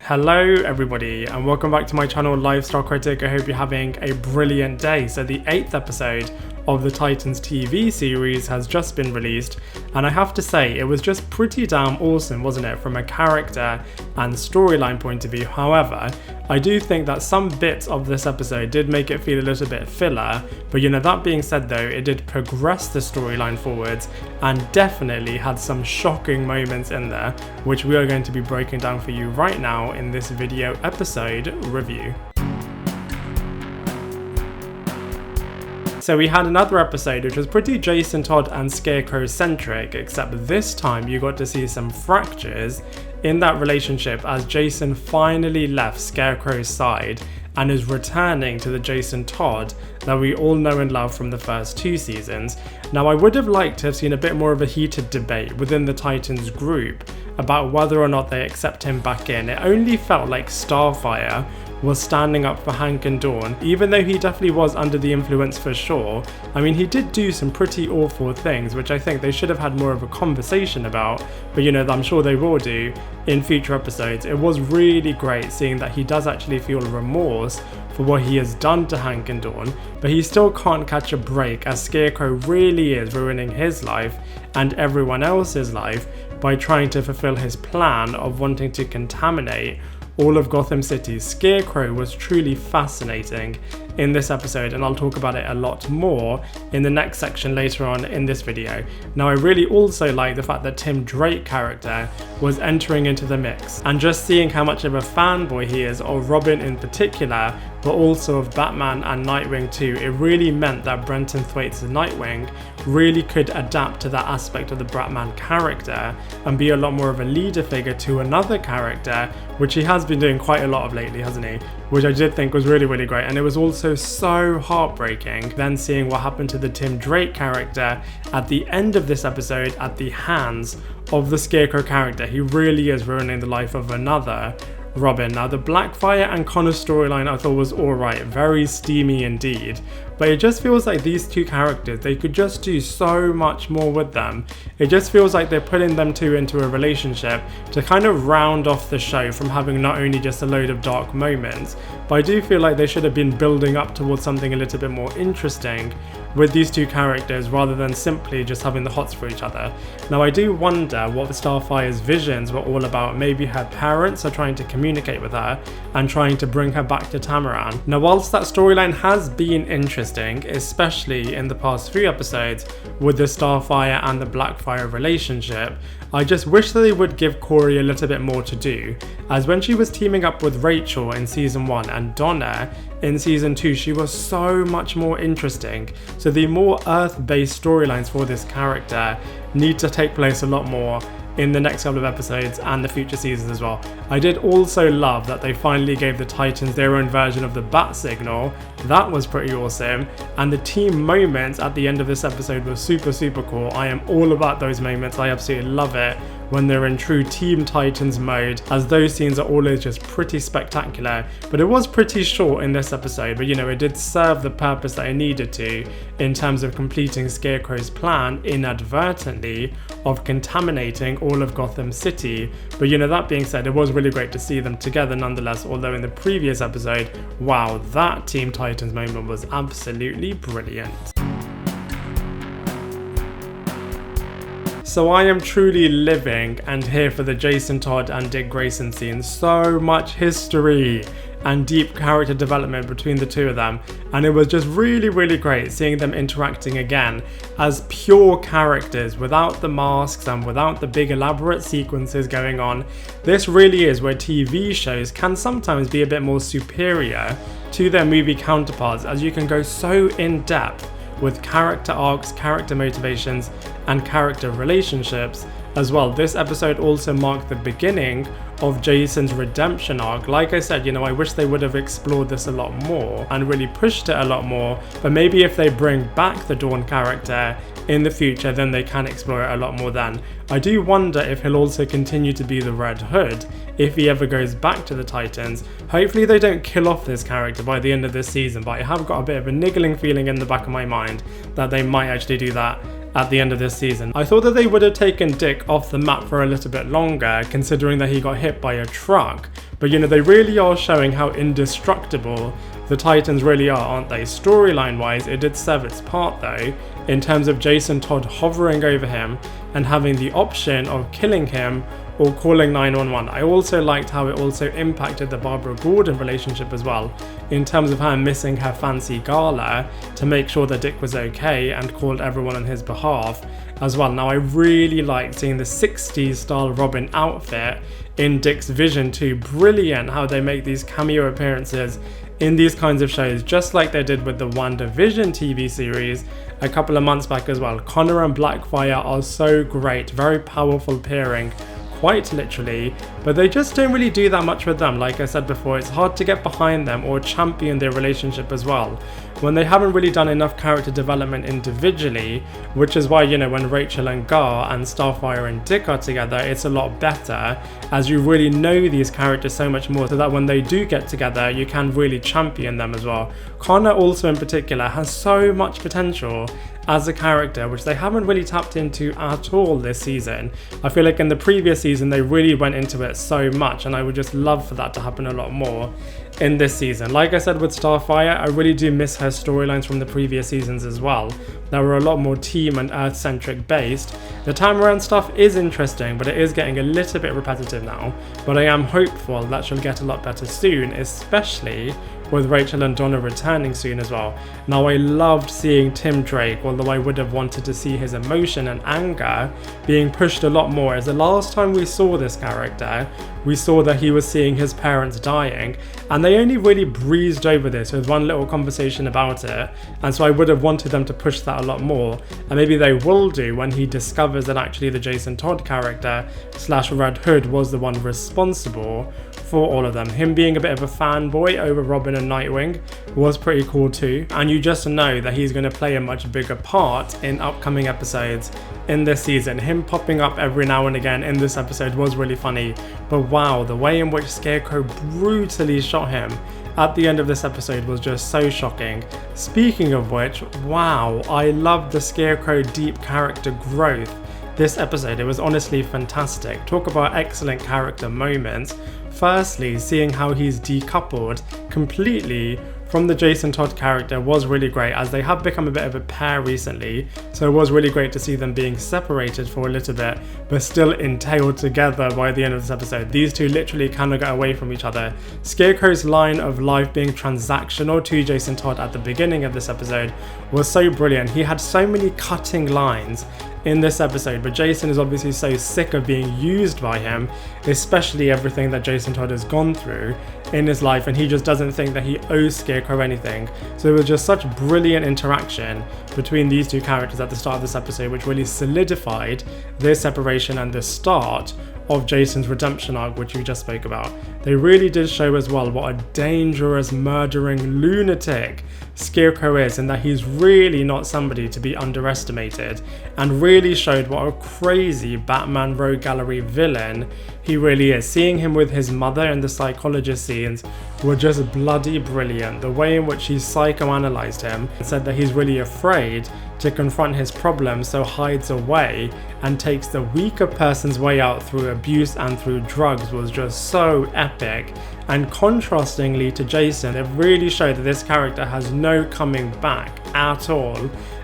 Hello everybody and welcome back to my channel Lifestyle Critic. I hope you're having a brilliant day. So the 8th episode of the Titans TV series has just been released and I have to say it was just pretty damn awesome, wasn't it, from a character and storyline point of view. However, I do think that some bits of this episode did make it feel a little bit filler, but that being said though, it did progress the storyline forwards and definitely had some shocking moments in there, which we are going to be breaking down for you right now in this video episode review. So we had another episode which was pretty Jason Todd and Scarecrow centric, except this time you got to see some fractures in that relationship as Jason finally left Scarecrow's side and is returning to the Jason Todd that we all know and love from the first 2 seasons. Now I would have liked to have seen a bit more of a heated debate within the Titans group about whether or not they accept him back in. It only felt like Starfire was standing up for Hank and Dawn, even though he definitely was under the influence for sure. I mean, he did do some pretty awful things, which I think they should have had more of a conversation about, but I'm sure they will do in future episodes. It was really great seeing that he does actually feel remorse for what he has done to Hank and Dawn, but he still can't catch a break as Scarecrow really is ruining his life and everyone else's life by trying to fulfill his plan of wanting to contaminate all of Gotham City. Scarecrow was truly fascinating in this episode and I'll talk about it a lot more in the next section later on in this video. Now I really also like the fact that Tim Drake's character was entering into the mix and just seeing how much of a fanboy he is of Robin in particular, but also of Batman and Nightwing too. It really meant that Brenton Thwaites' Nightwing really could adapt to that aspect of the Batman character and be a lot more of a leader figure to another character, which he has been doing quite a lot of lately, hasn't he? Which I did think was really, really great. And it was also so heartbreaking then seeing what happened to the Tim Drake character at the end of this episode at the hands of the Scarecrow character. He really is ruining the life of another Robin. Now the Blackfire and Conor storyline I thought was alright, very steamy indeed, but it just feels like these two characters, they could just do so much more with them. It just feels like they're putting them two into a relationship to kind of round off the show from having not only just a load of dark moments, but I do feel like they should have been building up towards something a little bit more interesting with these two characters rather than simply just having the hots for each other. Now I do wonder what Starfire's visions were all about. Maybe her parents are trying to communicate with her and trying to bring her back to Tamaran. Now whilst that storyline has been interesting, especially in the past few episodes with the Starfire and the Blackfire relationship, I just wish that they would give Corey a little bit more to do, as when she was teaming up with Rachel in season 1 and Donna in season 2, she was so much more interesting. So the more Earth-based storylines for this character need to take place a lot more in the next couple of episodes and the future seasons as well. I did also love that they finally gave the Titans their own version of the bat signal. That was pretty awesome, and the team moments at the end of this episode were super cool. I am all about those moments. I absolutely love it when they're in true Team Titans mode, as those scenes are always just pretty spectacular. But it was pretty short in this episode, but it did serve the purpose that it needed to in terms of completing Scarecrow's plan inadvertently of contaminating all of Gotham City. But that being said, it was really great to see them together nonetheless, although in the previous episode, wow, that Team Titans moment was absolutely brilliant. So I am truly living and here for the Jason Todd and Dick Grayson scene. So much history and deep character development between the two of them, and it was just really great seeing them interacting again as pure characters without the masks and without the big elaborate sequences going on. This really is where TV shows can sometimes be a bit more superior to their movie counterparts, as you can go so in depth with character arcs, character motivations, and character relationships as well. This episode also marked the beginning of Jason's redemption arc. Like I said, I wish they would have explored this a lot more and really pushed it a lot more, but maybe if they bring back the Dawn character in the future, then they can explore it a lot more then. I do wonder if he'll also continue to be the Red Hood if he ever goes back to the Titans. Hopefully they don't kill off this character by the end of this season, but I have got a bit of a niggling feeling in the back of my mind that they might actually do that at the end of this season. I thought that they would have taken Dick off the map for a little bit longer, considering that he got hit by a truck, But you know, they really are showing how indestructible the Titans really are, aren't they? Storyline wise, it did serve its part though, in terms of Jason Todd hovering over him and having the option of killing him or calling 911. I also liked how it also impacted the Barbara Gordon relationship as well, in terms of her missing her fancy gala to make sure that Dick was okay and called everyone on his behalf as well. Now I really liked seeing the 60s style Robin outfit in Dick's vision too. Brilliant how they make these cameo appearances in these kinds of shows, just like they did with the WandaVision TV series a couple of months back as well. Conor and Blackfire are so great, very powerful pairing, quite literally, but they just don't really do that much with them. Like I said before, it's hard to get behind them or champion their relationship as well, when they haven't really done enough character development individually, which is why, you know, when Rachel and Gar and Starfire and Dick are together, it's a lot better, as you really know these characters so much more, so that when they do get together, you can really champion them as well. Conor also in particular has so much potential as a character, which they haven't really tapped into at all this season. I feel like in the previous season they really went into it so much, and I would just love for that to happen a lot more in this season. Like I said with Starfire, I really do miss her storylines from the previous seasons as well. They were a lot more team and Earth-centric based. The Tamaran stuff is interesting, but it is getting a little bit repetitive now. But I am hopeful that she'll get a lot better soon, especially with Rachel and Donna returning soon as well. Now I loved seeing Tim Drake, although I would have wanted to see his emotion and anger being pushed a lot more, as the last time we saw this character, we saw that he was seeing his parents dying, and they only really breezed over this with one little conversation about it, and so I would have wanted them to push that a lot more, and maybe they will do when he discovers that actually the Jason Todd character / Red Hood was the one responsible for all of them. Him being a bit of a fanboy over Robin and Nightwing was pretty cool too, and you just know that he's going to play a much bigger part in upcoming episodes in this season. Him popping up every now and again in this episode was really funny, but wow, the way in which Scarecrow brutally shot him at the end of this episode was just so shocking. Speaking of which, wow, I loved the Scarecrow deep character growth this episode. It was honestly fantastic. Talk about excellent character moments. Firstly, seeing how he's decoupled completely from the Jason Todd character was really great, as they have become a bit of a pair recently, so it was really great to see them being separated for a little bit but still entailed together by the end of this episode. These two literally cannot get away from each other. Scarecrow's line of life being transactional to Jason Todd at the beginning of this episode was so brilliant. He had so many cutting lines in this episode, but Jason is obviously so sick of being used by him, especially everything that Jason Todd has gone through in his life, and he just doesn't think that he owes Scarecrow anything. So it was just such brilliant interaction between these two characters at the start of this episode, which really solidified their separation and the start of Jason's redemption arc, which we just spoke about. They really did show as well what a dangerous, murdering lunatic Scarecrow is, and that he's really not somebody to be underestimated, and really showed what a crazy Batman Rogue Gallery villain he really is. Seeing him with his mother in the psychologist scenes were just bloody brilliant. The way in which he psychoanalyzed him and said that he's really afraid to confront his problems, so hides away and takes the weaker person's way out through abuse and through drugs was just so epic. And contrastingly to Jason, it really showed that this character has no coming back at all,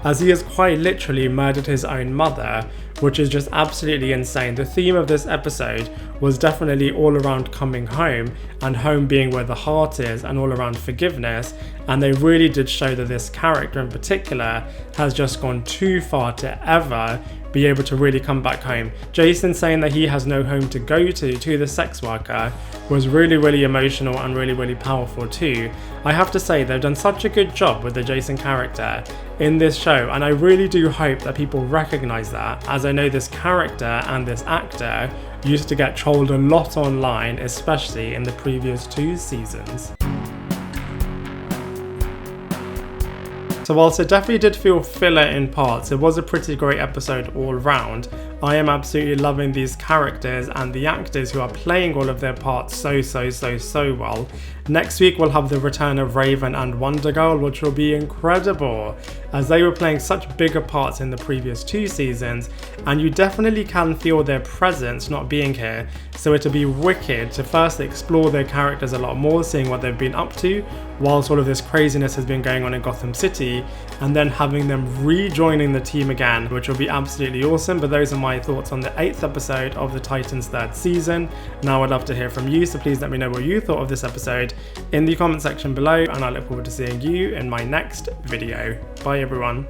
as he has quite literally murdered his own mother, which is just absolutely insane. The theme of this episode was definitely all around coming home, and home being where the heart is, and all around forgiveness, and they really did show that this character in particular has just gone too far to ever be able to really come back home. Jason saying that he has no home to go to the sex worker, was really, really emotional and really, really powerful too. I have to say, they've done such a good job with the Jason character in this show, and I really do hope that people recognize that, as I know this character and this actor used to get trolled a lot online, especially in the previous 2 seasons. So whilst it definitely did feel filler in parts, it was a pretty great episode all round. I am absolutely loving these characters and the actors who are playing all of their parts so well. Next week we'll have the return of Raven and Wonder Girl, which will be incredible, as they were playing such bigger parts in the previous 2 seasons, and you definitely can feel their presence not being here, so it'll be wicked to first explore their characters a lot more, seeing what they've been up to whilst all of this craziness has been going on in Gotham City, and then having them rejoining the team again, which will be absolutely awesome. But those are my thoughts on the 8th episode of the Titans 3rd season. Now I'd love to hear from you, so please let me know what you thought of this episode in the comment section below, and I look forward to seeing you in my next video. Bye everyone.